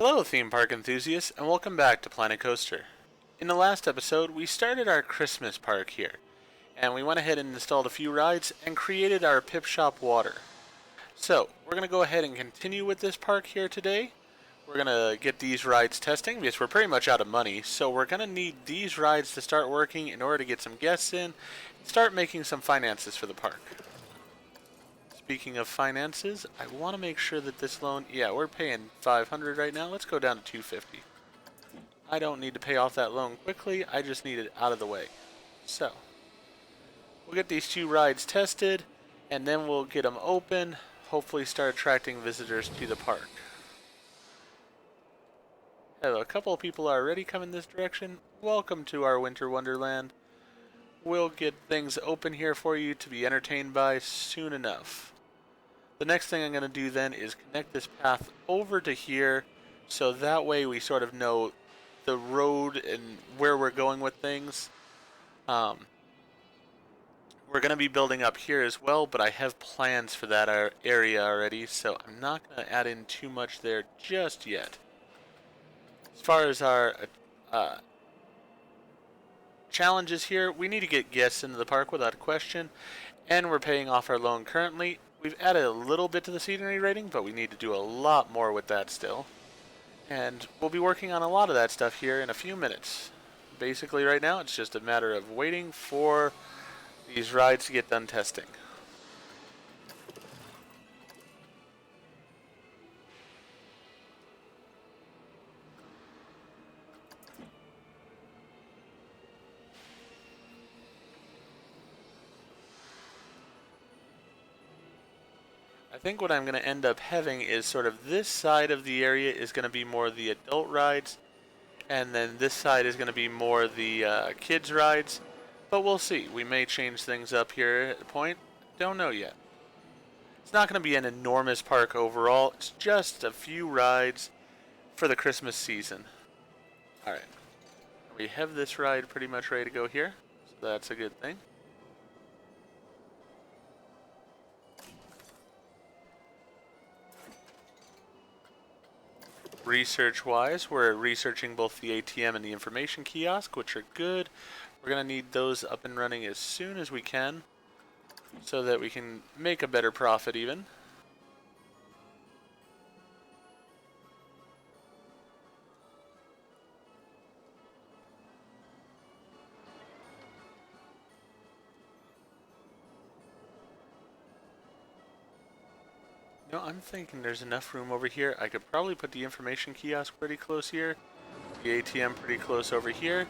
Hello, theme park enthusiasts, and welcome back to Planet Coaster. In the last episode, we started our Christmas park here, and we went ahead and installed a few rides and created our Pip Shop Water. So, we're going to go ahead and continue with this park here today. We're going to get these rides testing because we're pretty much out of money, so we're going to need these rides to start working in order to get some guests in and start making some finances for the park. Speaking of finances, I want to make sure that this loan, yeah, we're paying 500 right now. Let's go down to 250. I don't need to pay off that loan quickly. I just need it out of the way. So, we'll get these two rides tested, and then we'll get them open. Hopefully start attracting visitors to the park. Hello, a couple of people are already coming this direction. Welcome to our Winter Wonderland. We'll get things open here for you to be entertained by soon enough. The next thing I'm going to do then is connect this path over to here, so that way we sort of know the road and where we're going with things. We're going to be building up here as well, but I have plans for that area already, so I'm not going to add in too much there just yet. As far as our challenges here, we need to get guests into the park without a question, and we're paying off our loan currently. We've added a little bit to the scenery rating, but we need to do a lot more with that still. And we'll be working on a lot of that stuff here in a few minutes. Basically right now, it's just a matter of waiting for these rides to get done testing. I think what I'm going to end up having is sort of this side of the area is going to be more the adult rides, and then this side is going to be more the kids rides, but we'll see. We may change things up here at a point. Don't know yet. It's not going to be an enormous park overall. It's just a few rides for the Christmas season. Alright. We have this ride pretty much ready to go here, so that's a good thing. Research-wise, we're researching both the ATM and the information kiosk, which are good. We're going to need those up and running as soon as we can, so that we can make a better profit even. No, I'm thinking there's enough room over here. I could probably put the information kiosk pretty close here, the ATM pretty close over here,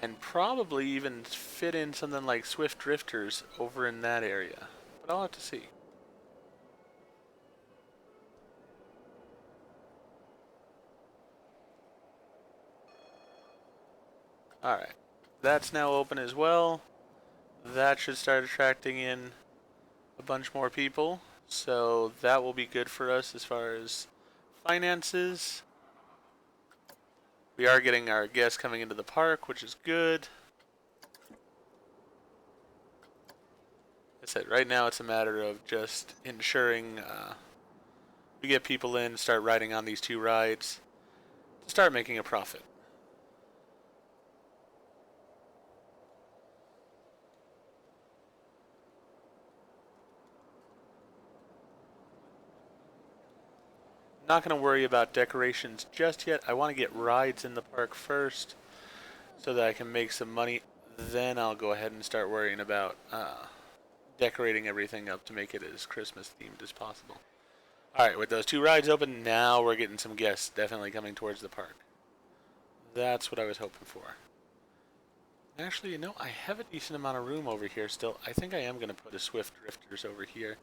and probably even fit in something like Swift Drifters over in that area. But I'll have to see. Alright, that's now open as well. That should start attracting in a bunch more people. So that will be good for us as far as finances. We are getting our guests coming into the park, which is good. I said, right now it's a matter of just ensuring we get people in, start riding on these two rides, to start making a profit. Not going to worry about decorations just yet. I want to get rides in the park first so that I can make some money. Then I'll go ahead and start worrying about decorating everything up to make it as Christmas themed as possible. Alright, with those two rides open, now we're getting some guests definitely coming towards the park. That's what I was hoping for. Actually, you know, I have a decent amount of room over here still. I think I am going to put a Swift Drifters over here.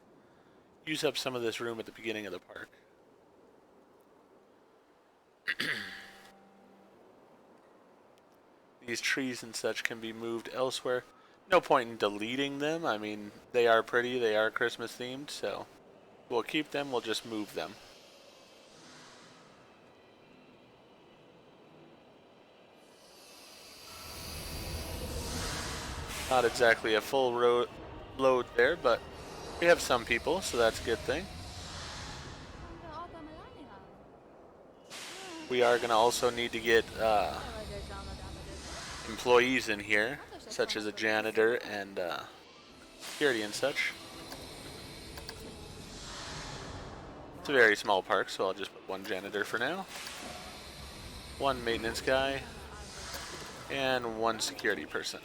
Use up some of this room at the beginning of the park. These trees and such can be moved elsewhere. No point in deleting them. I mean, they are pretty, they are Christmas themed, so we'll keep them, we'll just move them. Not exactly a full load there, but we have some people, so that's a good thing. We are going to also need to get employees in here, such as a janitor and security and such. It's a very small park, so I'll just put one janitor for now, one maintenance guy, and one security person.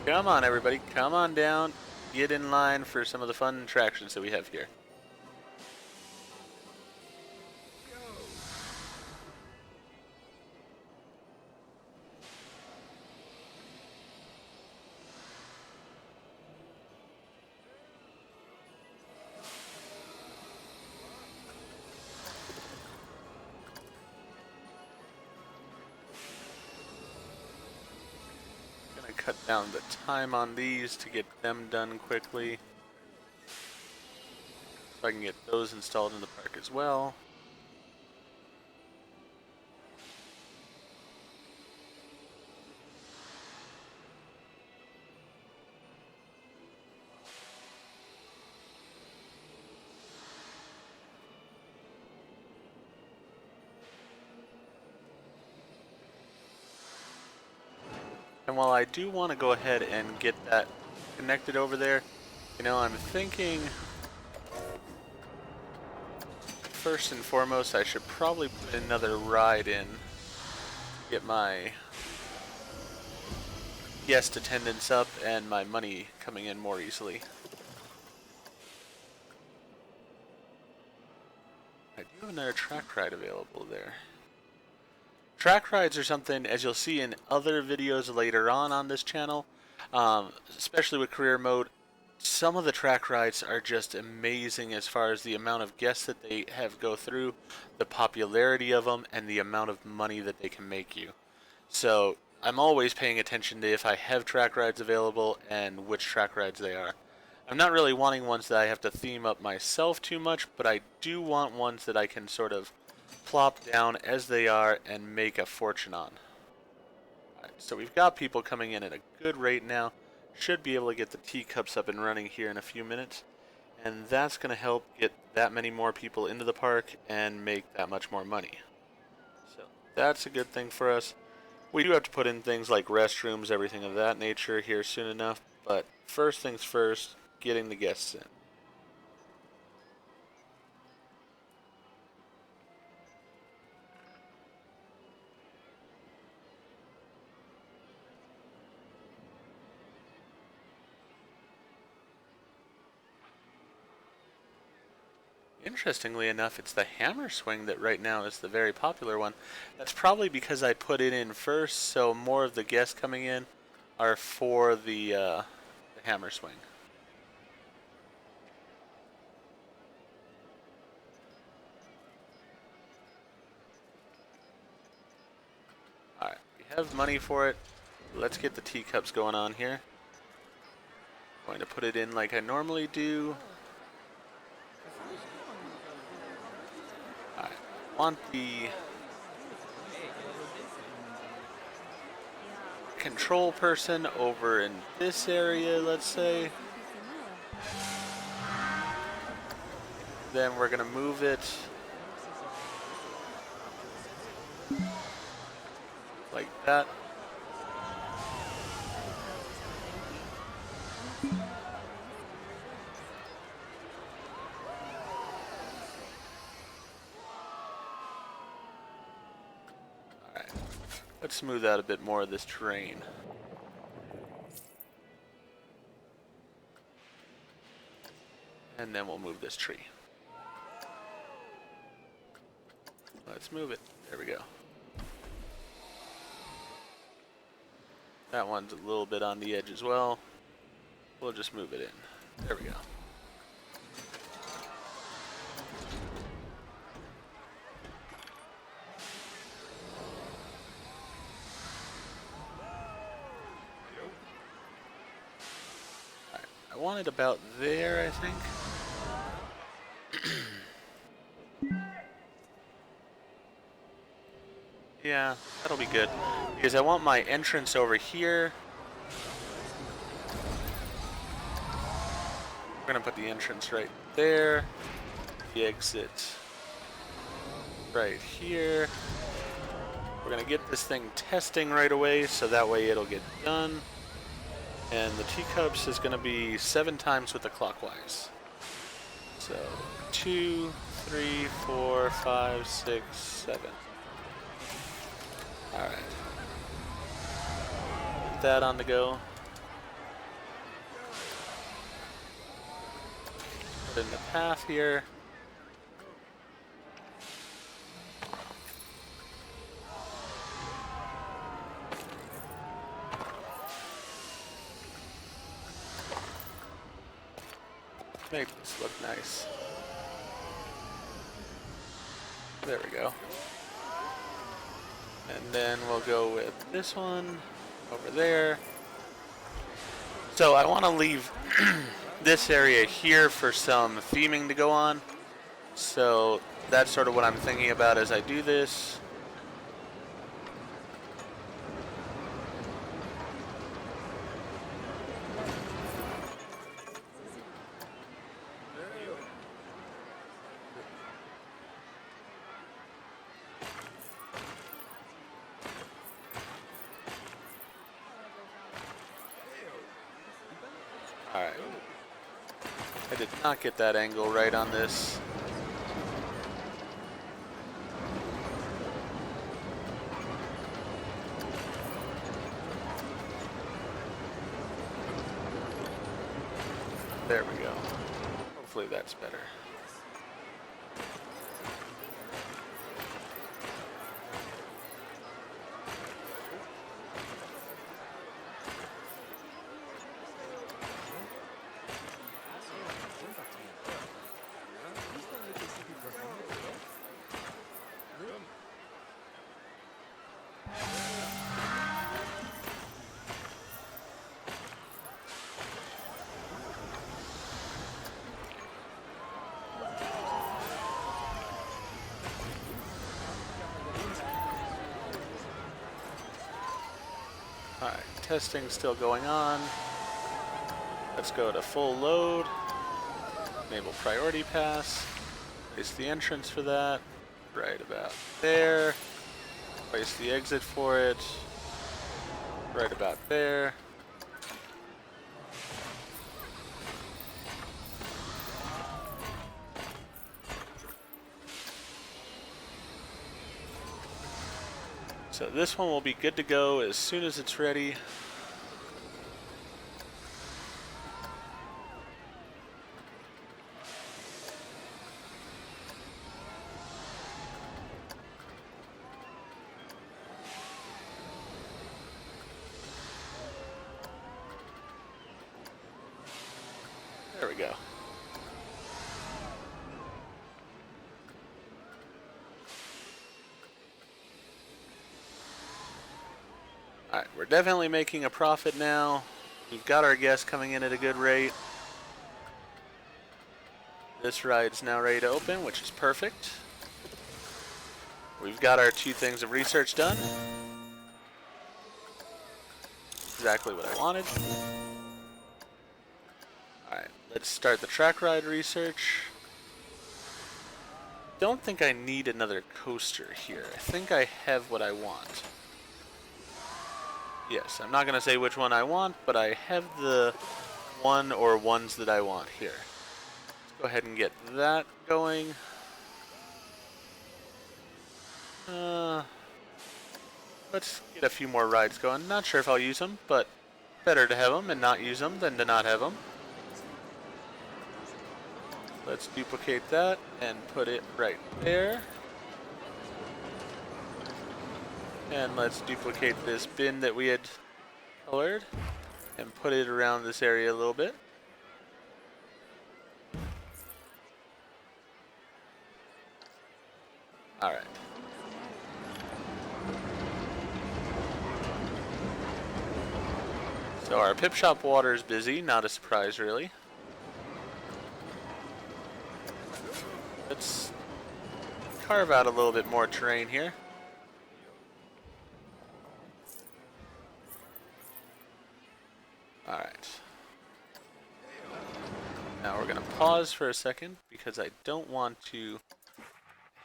Come on, everybody. Come on down. Get in line for some of the fun attractions that we have here. Cut down the time on these to get them done quickly, so I can get those installed in the park as well. And while I do want to go ahead and get that connected over there, you know, I'm thinking first and foremost I should probably put another ride in, get my guest attendance up and my money coming in more easily. I do have another track ride available there. Track rides are something, as you'll see in other videos later on this channel, especially with career mode, some of the track rides are just amazing as far as the amount of guests that they have go through, the popularity of them, and the amount of money that they can make you. So I'm always paying attention to if I have track rides available and which track rides they are. I'm not really wanting ones that I have to theme up myself too much, but I do want ones that I can sort of plop down as they are and make a fortune on. Alright, so we've got people coming in at a good rate now. Should be able to get the teacups up and running here in a few minutes. And that's going to help get that many more people into the park and make that much more money. So that's a good thing for us. We do have to put in things like restrooms, everything of that nature here soon enough. But first things first, getting the guests in. Interestingly enough, it's the hammer swing that right now is the very popular one. That's probably because I put it in first, so more of the guests coming in are for the hammer swing. Alright, we have money for it. Let's get the teacups going on here. Going to put it in like I normally do. Alright, I want the control person over in this area, let's say. Then we're going to move it like that. Alright, let's smooth out a bit more of this terrain. And then we'll move this tree. Let's move it. There we go. That one's a little bit on the edge as well. We'll just move it in. There we go. Alright, I want it about there, I think. Yeah, that'll be good. Because I want my entrance over here. We're gonna put the entrance right there, the exit right here. We're gonna get this thing testing right away, so that way it'll get done. And the teacups is gonna be 7 times with the clockwise. So 2, 3, 4, 5, 6, 7. All right. Put that on the go. Put in the path here. Make this look nice. There we go. And then we'll go with this one over there. So I want to leave this area here for some theming to go on. So that's sort of what I'm thinking about as I do this. Alright. I did not get that angle right on this. There we go. Hopefully that's better. Alright, testing's still going on. Let's go to full load. Enable priority pass. Place the entrance for that. Right about there. Place the exit for it. Right about there. So this one will be good to go as soon as it's ready. There we go. Alright, we're definitely making a profit now. We've got our guests coming in at a good rate. This ride's now ready to open, which is perfect. We've got our 2 things of research done. Exactly what I wanted. Alright, let's start the track ride research. Don't think I need another coaster here. I think I have what I want. Yes, I'm not going to say which one I want, but I have the one or ones that I want here. Let's go ahead and get that going. Let's get a few more rides going. Not sure if I'll use them, but better to have them and not use them than to not have them. Let's duplicate that and put it right there. And let's duplicate this bin that we had colored and put it around this area a little bit. Alright. So our pip shop water is busy, not a surprise really. Let's carve out a little bit more terrain here. Alright. Now we're pause for a second because I don't want to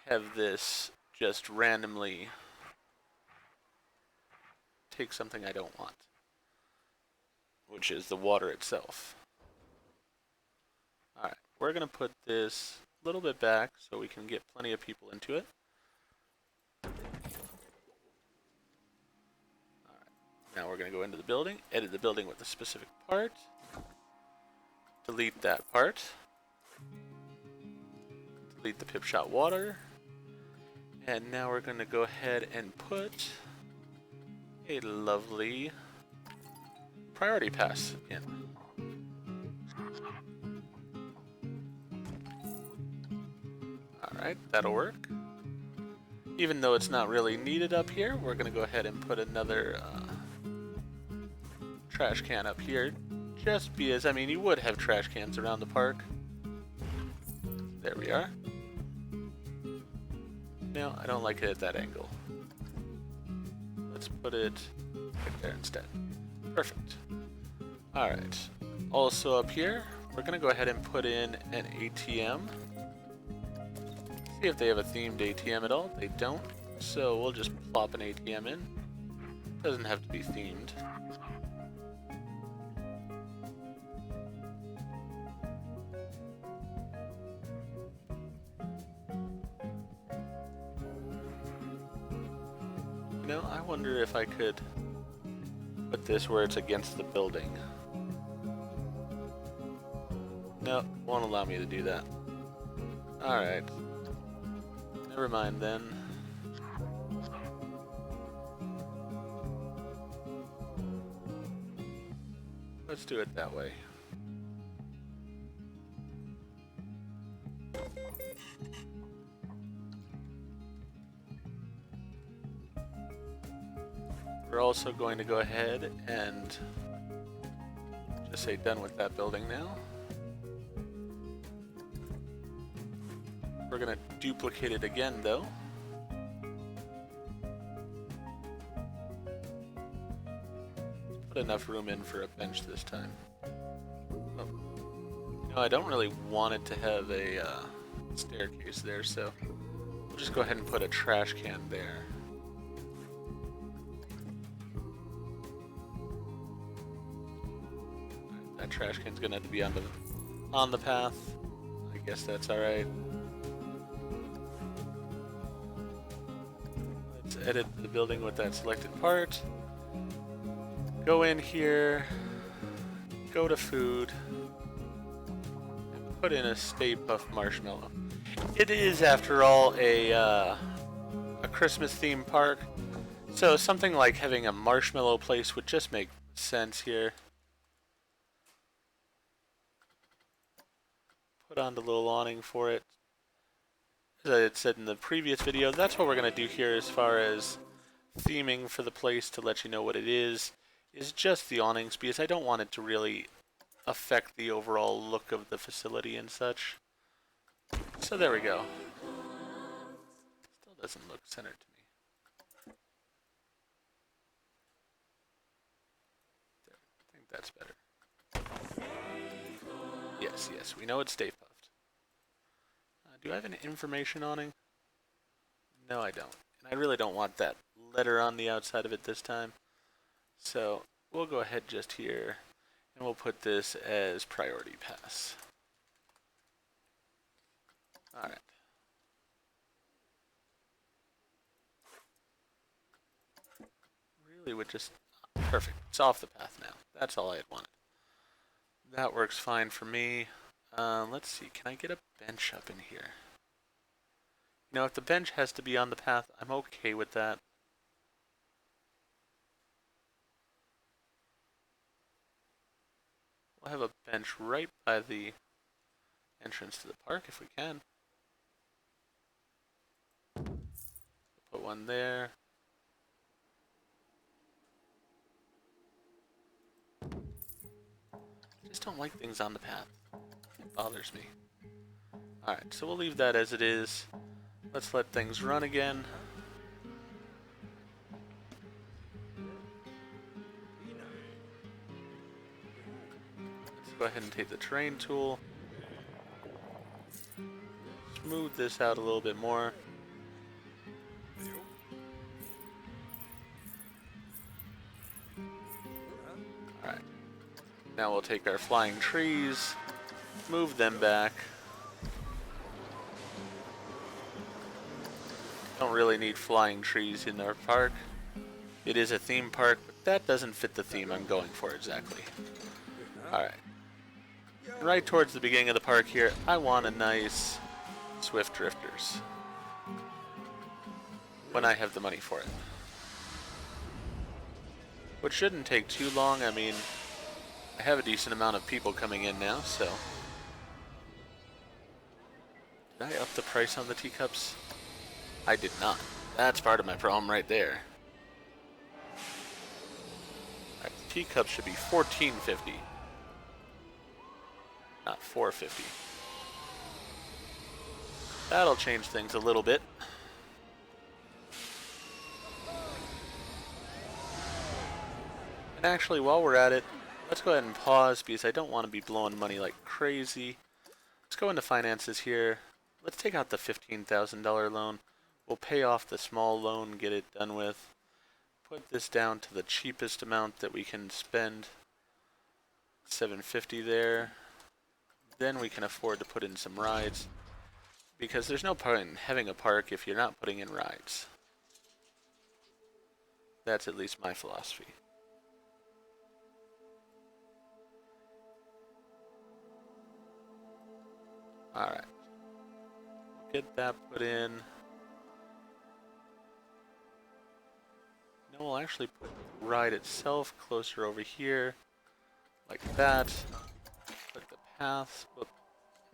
have this just randomly take something I don't want, which is the water itself. Alright, we're going to put this a little bit back so we can get plenty of people into it. Alright, now we're going to go into the building, edit the building with a specific part, delete that part, delete the pip shot water, and now we're going to go ahead and put a lovely priority pass in. Alright, that'll work. Even though it's not really needed up here, we're going to go ahead and put another trash can up here. Just because, I mean, you would have trash cans around the park. There we are. No, I don't like it at that angle. Let's put it right there instead. Perfect. Alright. Also up here, we're going to go ahead and put in an ATM. See if they have a themed ATM at all. They don't. So we'll just plop an ATM in. Doesn't have to be themed. You know, I wonder if I could put this where it's against the building. No, won't allow me to do that. Alright. Never mind then. Let's do it that way. We're also going to go ahead and just say done with that building now. We're going to duplicate it again though. Put enough room in for a bench this time. Oh. You know, I don't really want it to have a staircase there, so we'll just go ahead and put a trash can there. That trash can's gonna have to be on the path. I guess that's alright. Let's edit the building with that selected part. Go in here, go to food, and put in a Stay Puft Marshmallow. It is, after all, a Christmas themed park, so something like having a marshmallow place would just make sense here. Put on the little awning for it. As I had said in the previous video, that's what we're going to do here as far as theming for the place, to let you know what it is just the awnings, because I don't want it to really affect the overall look of the facility and such. So there we go. Still doesn't look centered to me. There, I think that's better. Yes, yes, we know it's Stay Puft. Do I have an information awning? No, I don't. And I really don't want that letter on the outside of it this time. So we'll go ahead just here, and we'll put this as priority pass. Alright. Really would just... Perfect. It's off the path now. That's all I had wanted. That works fine for me. Let's see. Can I get a bench up in here? You know, if the bench has to be on the path, I'm okay with that. We'll have a bench right by the entrance to the park if we can. Put one there. I just don't like things on the path. It bothers me. Alright, so we'll leave that as it is. Let's let things run again. Let's go ahead and take the terrain tool. smooth this out a little bit more. Alright. Now we'll take our flying trees, move them back. Don't really need flying trees in our park. It is a theme park, but that doesn't fit the theme I'm going for exactly. Alright. Right towards the beginning of the park here, I want a nice Swift Drifters. When I have the money for it. Which shouldn't take too long. I mean, I have a decent amount of people coming in now, so... Did I up the price on the teacups? I did not. That's part of my problem right there. Alright, the teacups should be $14.50. Not $4.50. That'll change things a little bit. And actually, while we're at it, let's go ahead and pause because I don't want to be blowing money like crazy. Let's go into finances here. Let's take out the $15,000 loan. We'll pay off the small loan, get it done with. Put this down to the cheapest amount that we can spend. $750 there. Then we can afford to put in some rides. Because there's no point in having a park if you're not putting in rides. That's at least my philosophy. Alright. Get that put in. No, we'll actually put the ride itself closer over here. Like that. Put the paths. Whoop.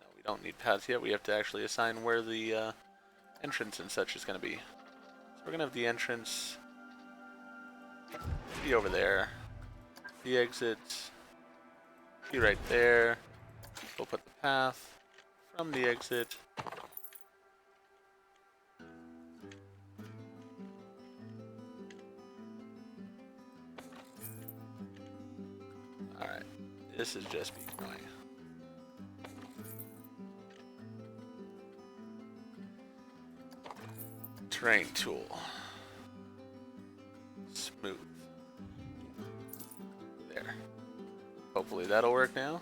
No, we don't need paths yet. We have to actually assign where the entrance and such is going to be. So we're going to have the entrance be over there. The exit be right there. We'll put the path from the exit. Alright, this is just being annoying. Terrain tool. Smooth. There. Hopefully that'll work now.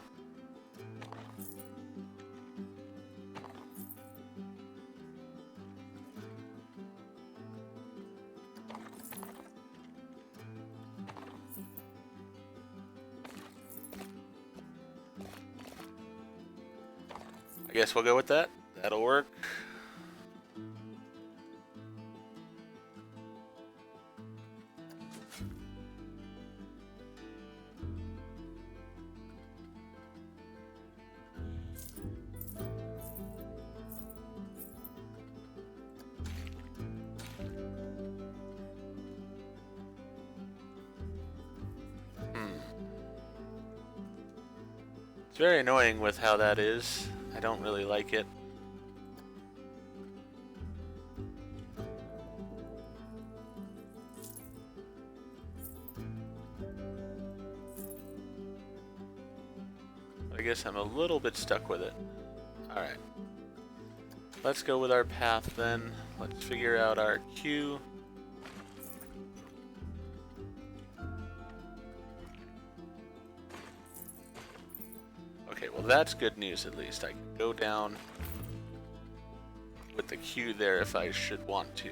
I guess we'll go with that. That'll work. It's very annoying with how that is. I don't really like it. I guess I'm a little bit stuck with it. Alright. Let's go with our path then. Let's figure out our queue. Okay, well that's good news at least. I can go down with the queue there if I should want to.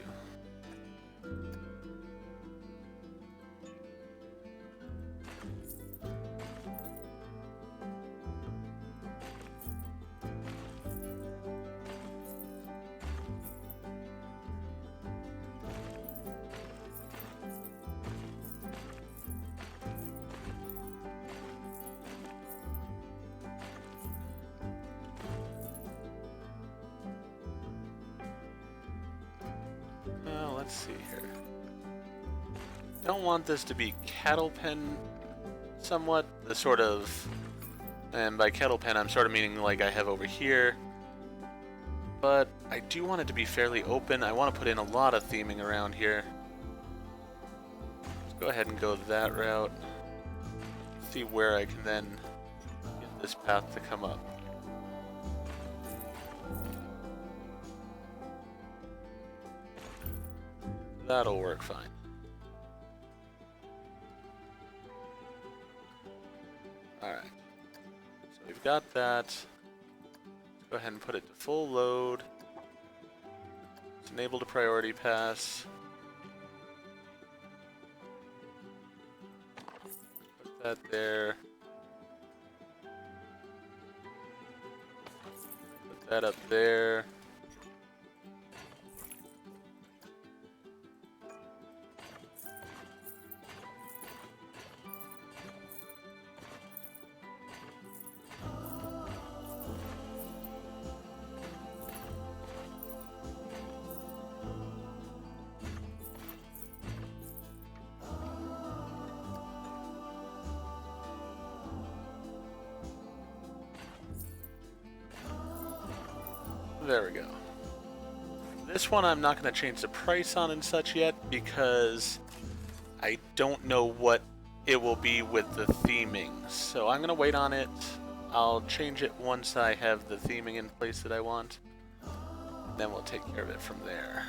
Let's see here. Don't want this to be cattle pen somewhat. The sort of, and by cattle pen I'm sort of meaning like I have over here. But I do want it to be fairly open. I want to put in a lot of theming around here. Let's go ahead and go that route. See where I can then get this path to come up. That'll work fine. Alright. So we've got that. Let's go ahead and put it to full load. Let's enable the priority pass. Put that there. Put that up there. There we go. This one I'm not going to change the price on and such yet because I don't know what it will be with the theming. So I'm going to wait on it. I'll change it once I have the theming in place that I want. Then we'll take care of it from there.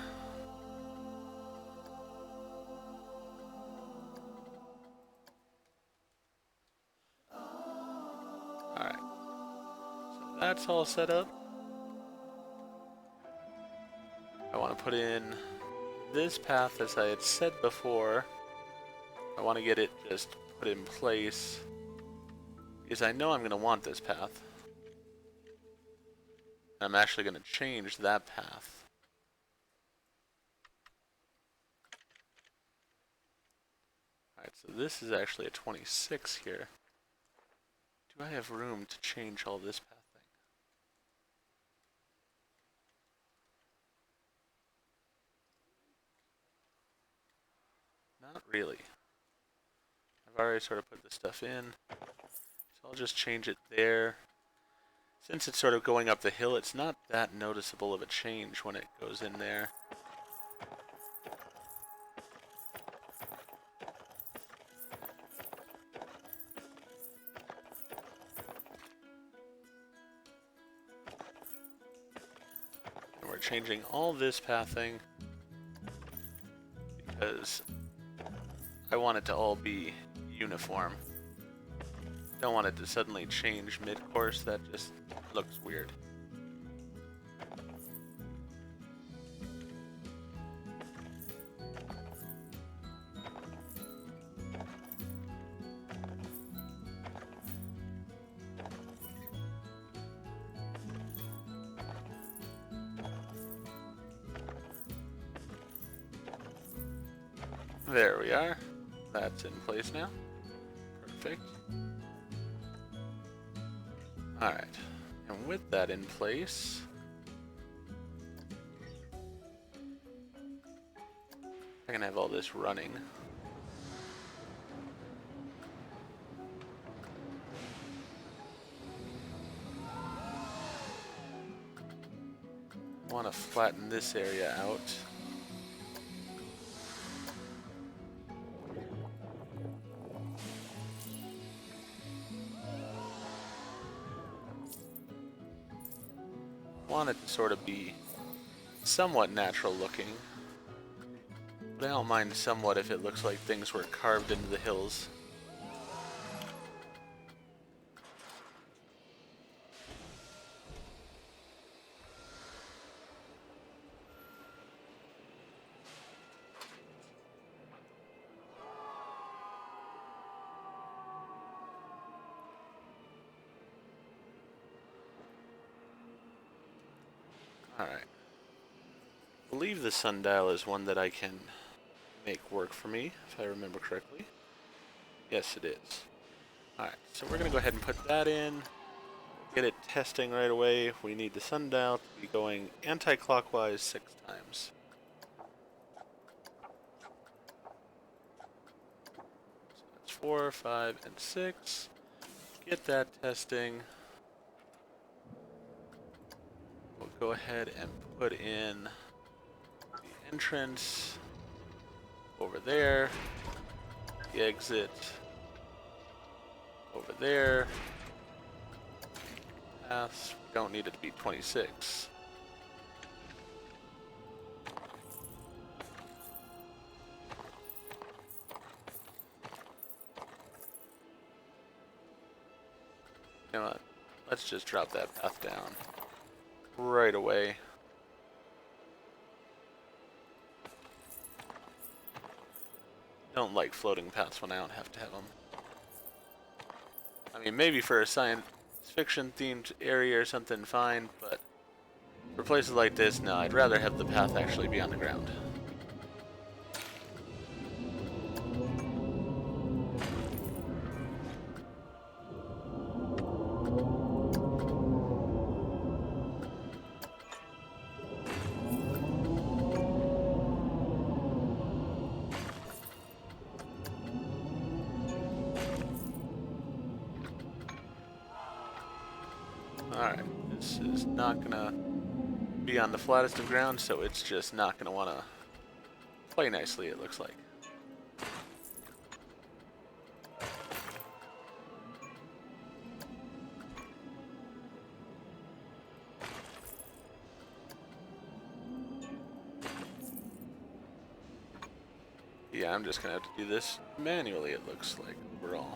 Alright. So that's all set up. I want to put in this path as I had said before. I want to get it just put in place because I know I'm going to want this path. I'm actually going to change that path. Alright, so this is actually a 26 here. Do I have room to change all this path thing? Not really. I've already sort of put this stuff in, so I'll just change it there. Since it's sort of going up the hill, it's not that noticeable of a change when it goes in there. And we're changing all this pathing because I want it to all be uniform. Don't want it to suddenly change mid-course, that just looks weird. There we are. That's in place now. Perfect. Alright. And with that in place, I can have all this running. I want to flatten this area out. Want it to sort of be somewhat natural looking, but I don't mind somewhat if it looks like things were carved into the hills. Alright. I believe the sundial is one that I can make work for me, if I remember correctly. Yes, it is. Alright, so we're going to go ahead and put that in. Get it testing right away. We need the sundial to be going anti-clockwise 6 times. So that's 4, 5, and 6. Get that testing. We'll go ahead and put in the entrance over there, the exit over there. Paths, we don't need it to be 26. You know what? Let's just drop that path down right away. Don't like floating paths when I don't have to have them. I mean, maybe for a science fiction themed area or something, fine, but for places like this, no, I'd rather have the path actually be on the ground. Alright, this is not gonna be on the flattest of ground, so it's just not gonna wanna play nicely, it looks like. Yeah, I'm just gonna have to do this manually, it looks like, overall.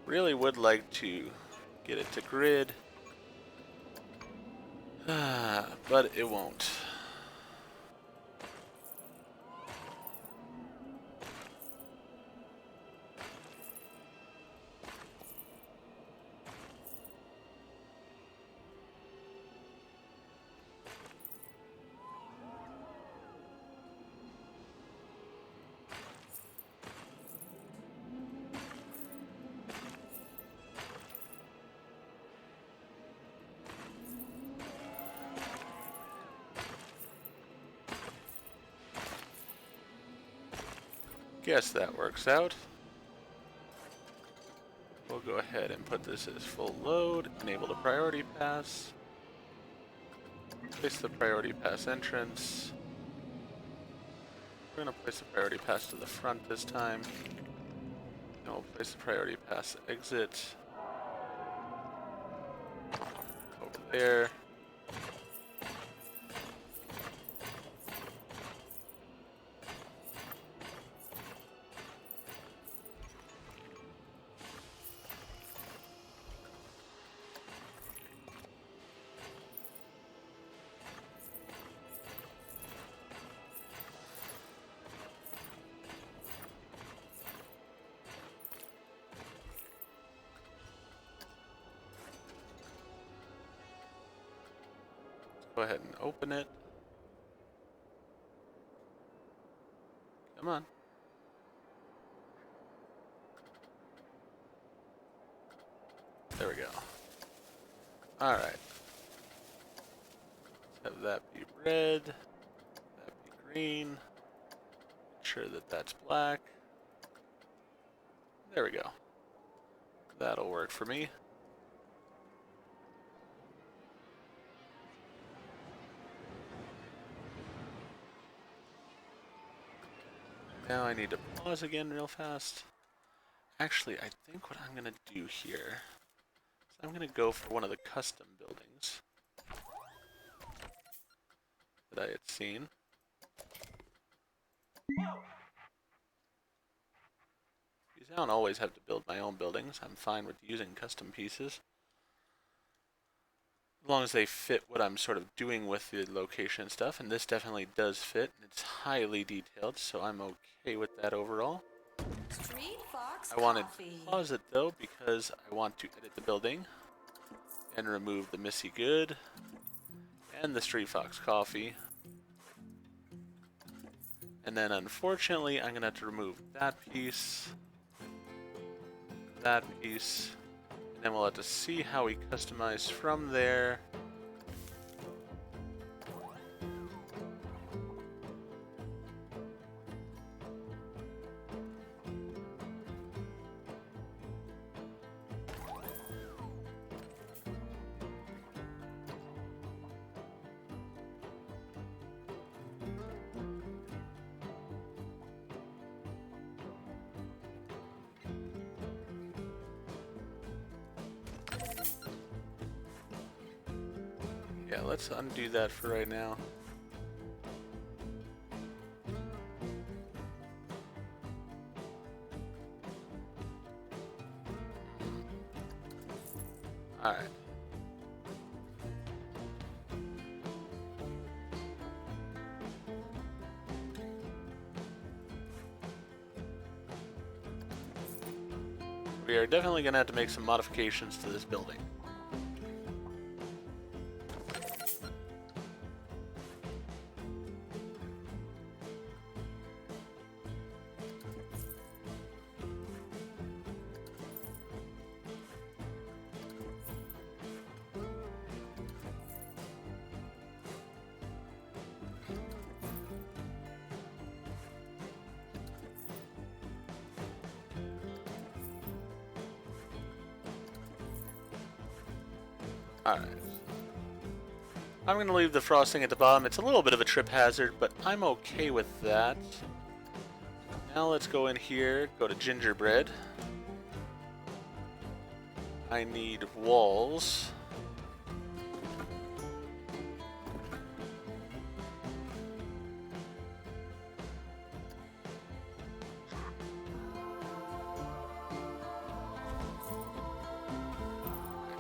Really would like to get it to grid, but it won't. Guess that works out. We'll go ahead and put this as full load, enable the priority pass, place the priority pass entrance. We're going to place the priority pass to the front this time. And we'll place the priority pass exit over there. Go ahead and open it. Come on. There we go. Alright. Let's have that be red. That be green. Make sure that that's black. There we go. That'll work for me. Now I need to pause again real fast. Actually, I think what I'm going to do here is I'm going to go for one of the custom buildings that I had seen. Because I don't always have to build my own buildings. I'm fine with using custom pieces. As long as they fit what I'm sort of doing with the location and stuff, and this definitely does fit. It's highly detailed, so I'm okay with that overall. Street Fox I wanted Coffee. to pause it though because I want to edit the building and remove the Missy Good and the Street Fox Coffee. And then unfortunately I'm gonna have to remove that piece, and then we'll have to see how we customize from there. Yeah, let's undo that for right now. Alright. We are definitely going to have to make some modifications to this building. Alright. I'm going to leave the frosting at the bottom. It's a little bit of a trip hazard, but I'm okay with that. Now let's go in here, go to gingerbread. I need walls.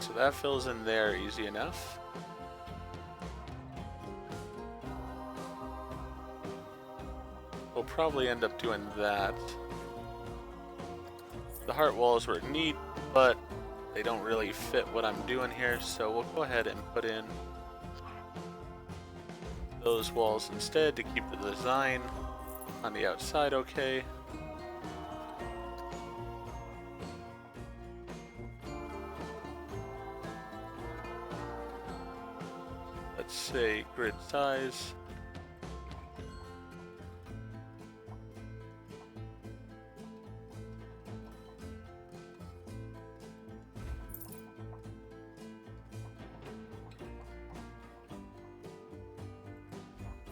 So that fills in there easy enough. We'll probably end up doing that. The heart walls were neat, but they don't really fit what I'm doing here, so we'll go ahead and put in those walls instead to keep the design on the outside okay. Let's say grid size.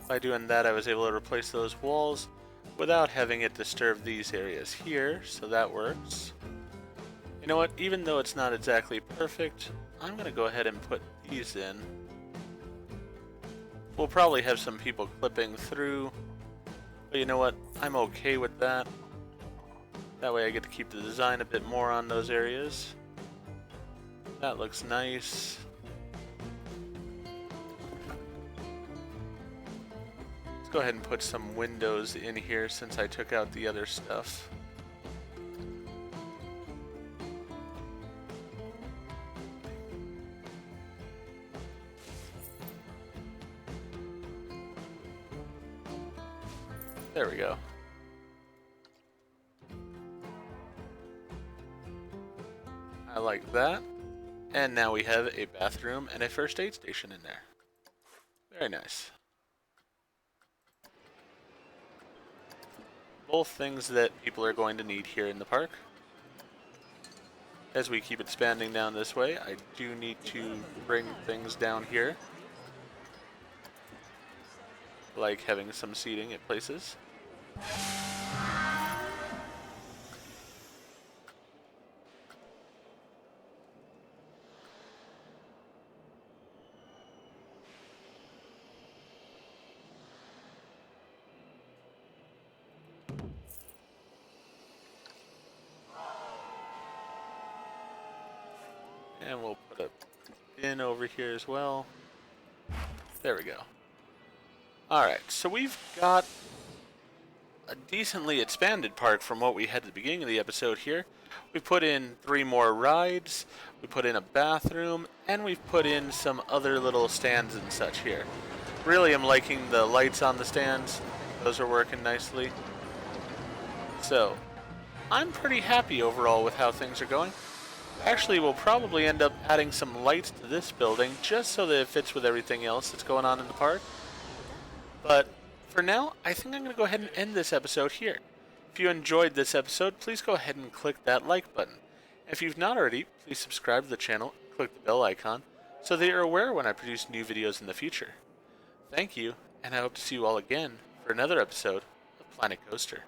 By doing that, I was able to replace those walls without having it disturb these areas here, so that works. You know what, even though it's not exactly perfect, I'm going to go ahead and put these in. We'll probably have some people clipping through, but you know what, I'm okay with that. That way I get to keep the design a bit more on those areas. That looks nice. Let's go ahead and put some windows in here since I took out the other stuff. There we go. I like that. And now we have a bathroom and a first aid station in there. Very nice. Both things that people are going to need here in the park. As we keep expanding down this way, I do need to bring things down here. Like having some seating at places. And we'll put a bin over here as well. There we go. Alright, so we've got a decently expanded park from what we had at the beginning of the episode here. We put in 3 more rides, we put in a bathroom, and we've put in some other little stands and such here. Really am liking the lights on the stands. Those are working nicely. So, I'm pretty happy overall with how things are going. Actually, we'll probably end up adding some lights to this building just so that it fits with everything else that's going on in the park. But for now, I think I'm going to go ahead and end this episode here. If you enjoyed this episode, please go ahead and click that like button. If you've not already, please subscribe to the channel and click the bell icon so that you're aware when I produce new videos in the future. Thank you, and I hope to see you all again for another episode of Planet Coaster.